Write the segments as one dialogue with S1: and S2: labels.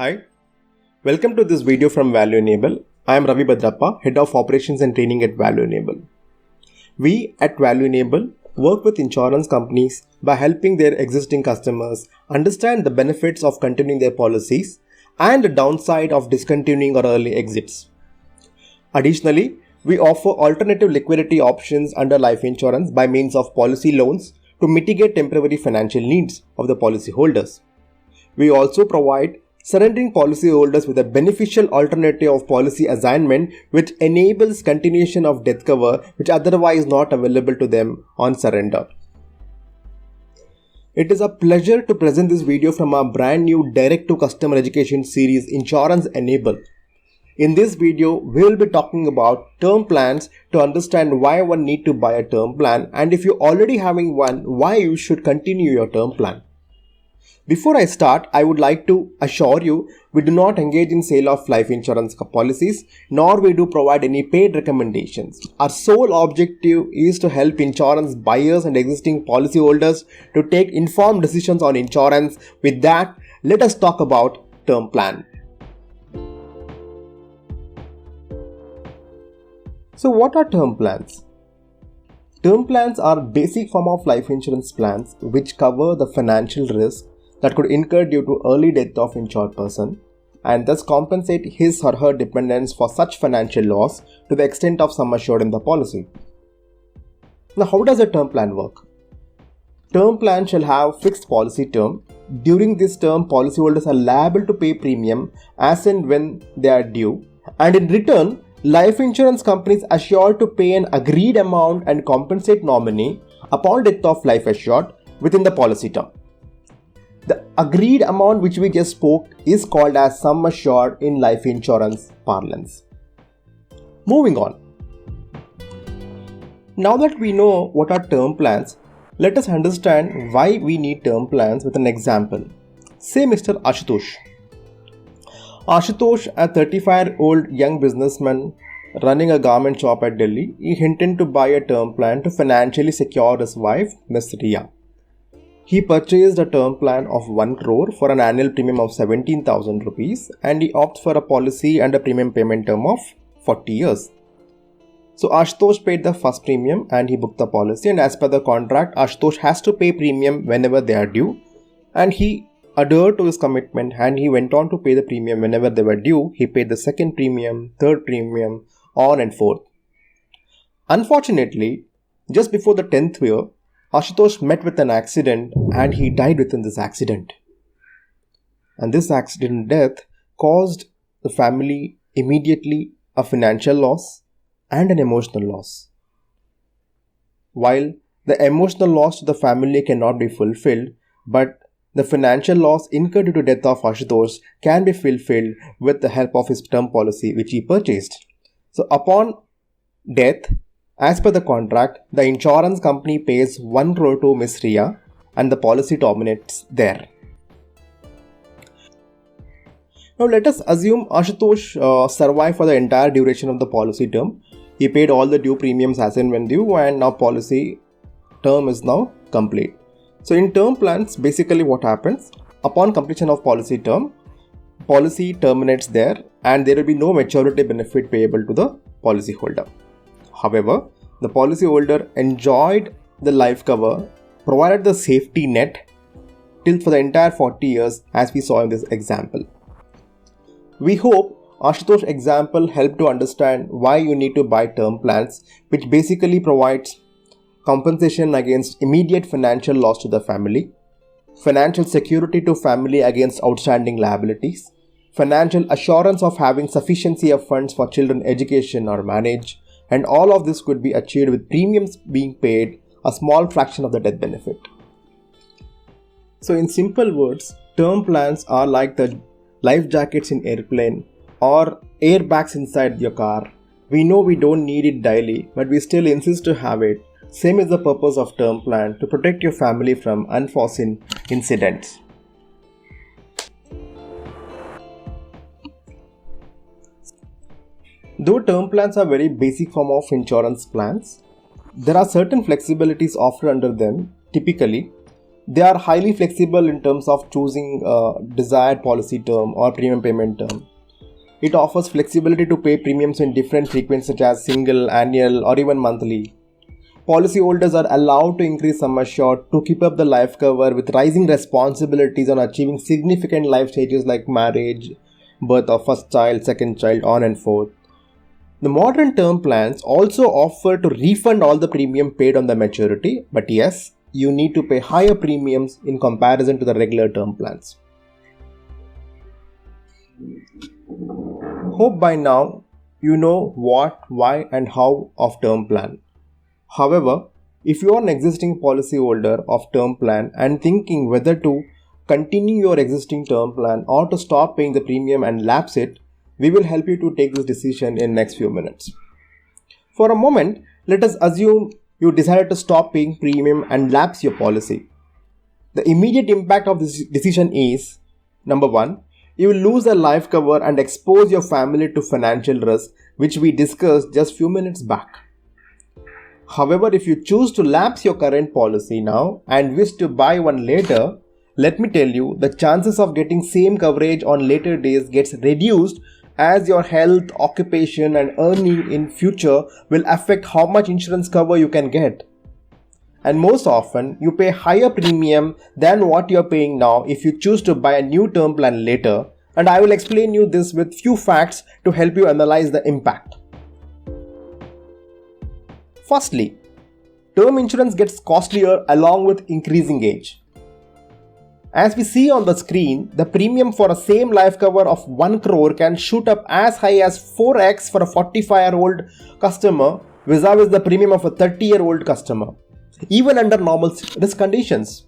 S1: Hi, welcome to this video from Value Enable. I am Ravi Badrappa, Head of Operations and Training at Value Enable. We at Value Enable work with insurance companies by helping their existing customers understand the benefits of continuing their policies and the downside of discontinuing or early exits. Additionally, we offer alternative liquidity options under life insurance by means of policy loans to mitigate temporary financial needs of the policyholders. We also provide surrendering policyholders with a beneficial alternative of policy assignment which enables continuation of death cover which otherwise not available to them on surrender. It is a pleasure to present this video from our brand new direct to customer education series Insurance Enable. In this video, we will be talking about term plans to understand why one need to buy a term plan, and if you're already having one, why you should continue your term plan. Before I start, I would like to assure you we do not engage in sale of life insurance policies, nor we do provide any paid recommendations. Our sole objective is to help insurance buyers and existing policyholders to take informed decisions on insurance. With that, let us talk about term plan. So what are term plans? Term plans are a basic form of life insurance plans which cover the financial risk that could incur due to early death of insured person and thus compensate his or her dependents for such financial loss to the extent of sum assured in the policy. Now, how does a term plan work? Term plan shall have fixed policy term. During this term, policyholders are liable to pay premium as and when they are due, and in return, life insurance companies are assured to pay an agreed amount and compensate nominee upon death of life assured within the policy term. The agreed amount which we just spoke is called as sum assured in life insurance parlance. Moving on. Now that we know what are term plans, let us understand why we need term plans with an example. Say Mr. Ashutosh. Ashutosh, a 35-year-old young businessman running a garment shop at Delhi, he intended to buy a term plan to financially secure his wife, Ms. Riya. He purchased a term plan of 1 crore for an annual premium of 17,000 rupees and he opted for a policy and a premium payment term of 40 years. So Ashutosh paid the first premium and he booked the policy, and as per the contract, Ashutosh has to pay premium whenever they are due, and he adhered to his commitment and he went on to pay the premium whenever they were due. He paid the second premium, third premium, on and forth. Unfortunately, just before the 10th year, Ashutosh met with an accident and he died within this accident. And this accident death caused the family immediately a financial loss and an emotional loss. While the emotional loss to the family cannot be fulfilled, but the financial loss incurred due to death of Ashutosh can be fulfilled with the help of his term policy which he purchased. So upon death, as per the contract, the insurance company pays 1 crore to Ms. Riya and the policy terminates there. Now let us assume Ashutosh survived for the entire duration of the policy term. He paid all the due premiums as and when due, and now policy term is now complete. So in term plans, basically what happens, upon completion of policy term, policy terminates there and there will be no maturity benefit payable to the policyholder. However, the policyholder enjoyed the life cover, provided the safety net till for the entire 40 years as we saw in this example. We hope Ashutosh's example helped to understand why you need to buy term plans, which basically provides compensation against immediate financial loss to the family, financial security to family against outstanding liabilities, financial assurance of having sufficiency of funds for children education or marriage, and all of this could be achieved with premiums being paid a small fraction of the death benefit. So in simple words, term plans are like the life jackets in airplane or airbags inside your car. We know we don't need it daily, but we still insist to have it. Same is the purpose of term plan, to protect your family from unforeseen incidents. Though term plans are very basic form of insurance plans, there are certain flexibilities offered under them. Typically, They are highly flexible in terms of choosing desired policy term or premium payment term. It offers flexibility to pay premiums in different frequencies such as single, annual or even monthly. Policyholders are allowed to increase sum assured to keep up the life cover with rising responsibilities on achieving significant life stages like marriage, birth of first child, second child, on and forth. The modern term plans also offer to refund all the premium paid on the maturity, but yes, you need to pay higher premiums in comparison to the regular term plans. Hope by now you know what, why and how of term plan. However, if you are an existing policyholder of term plan and thinking whether to continue your existing term plan or to stop paying the premium and lapse it, we will help you to take this decision in next few minutes. For a moment, let us assume you decided to stop paying premium and lapse your policy. The immediate impact of this decision is, number one, you will lose the life cover and expose your family to financial risk, which we discussed just few minutes back. However, if you choose to lapse your current policy now and wish to buy one later, let me tell you, the chances of getting same coverage on later days gets reduced as your health, occupation and earning in future will affect how much insurance cover you can get. And most often, you pay higher premium than what you are paying now if you choose to buy a new term plan later, and I will explain you this with few facts to help you analyze the impact. Firstly, term insurance gets costlier along with increasing age. As we see on the screen, the premium for a same life cover of 1 crore can shoot up as high as 4x for a 45-year-old customer vis-a-vis the premium of a 30-year-old customer, even under normal risk conditions.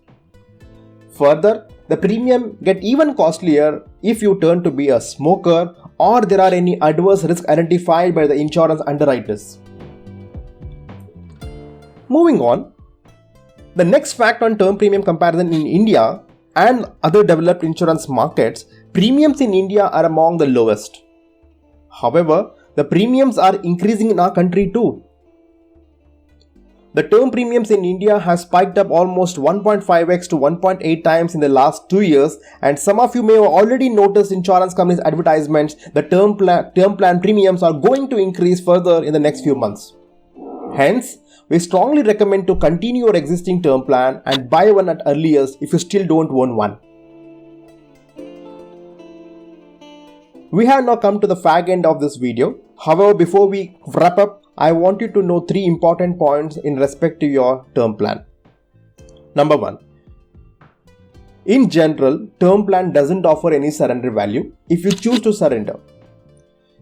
S1: Further, the premium get even costlier if you turn to be a smoker or there are any adverse risks identified by the insurance underwriters. Moving on, the next fact on term premium comparison in India and other developed insurance markets, premiums in India are among the lowest. However, the premiums are increasing in our country too. The term premiums in India have spiked up almost 1.5x to 1.8 times in the last 2 years, and some of you may have already noticed insurance companies' advertisements that term plan premiums are going to increase further in the next few months. Hence, we strongly recommend to continue your existing term plan and buy one at earliest if you still don't own one. We have now come to the fag end of this video. However, before we wrap up, I want you to know 3 important points in respect to your term plan. Number 1. In general, term plan doesn't offer any surrender value if you choose to surrender,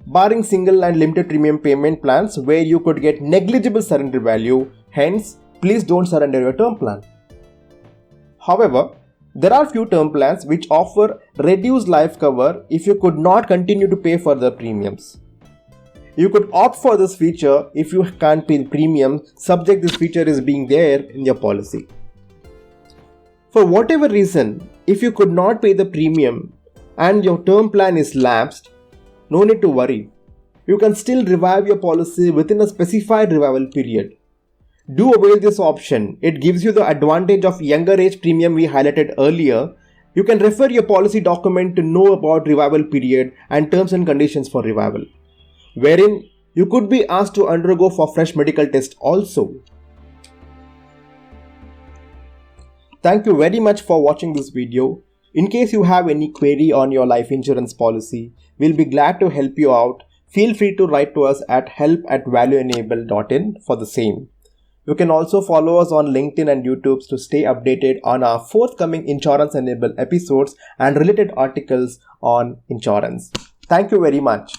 S1: barring single and limited premium payment plans where you could get negligible surrender value. Hence, please don't surrender your term plan. However, there are few term plans which offer reduced life cover if you could not continue to pay further premiums. You could opt for this feature if you can't pay premiums, subject this feature is being there in your policy. For whatever reason, if you could not pay the premium and your term plan is lapsed, no need to worry. You can still revive your policy within a specified revival period. Do avail this option. It gives you the advantage of younger age premium we highlighted earlier. You can refer your policy document to know about revival period and terms and conditions for revival, wherein you could be asked to undergo for fresh medical test also. Thank you very much for watching this video. In case you have any query on your life insurance policy, we'll be glad to help you out. Feel free to write to us at help@valueenable.in for the same. You can also follow us on LinkedIn and YouTube to stay updated on our forthcoming Insurance Enable episodes and related articles on insurance. Thank you very much.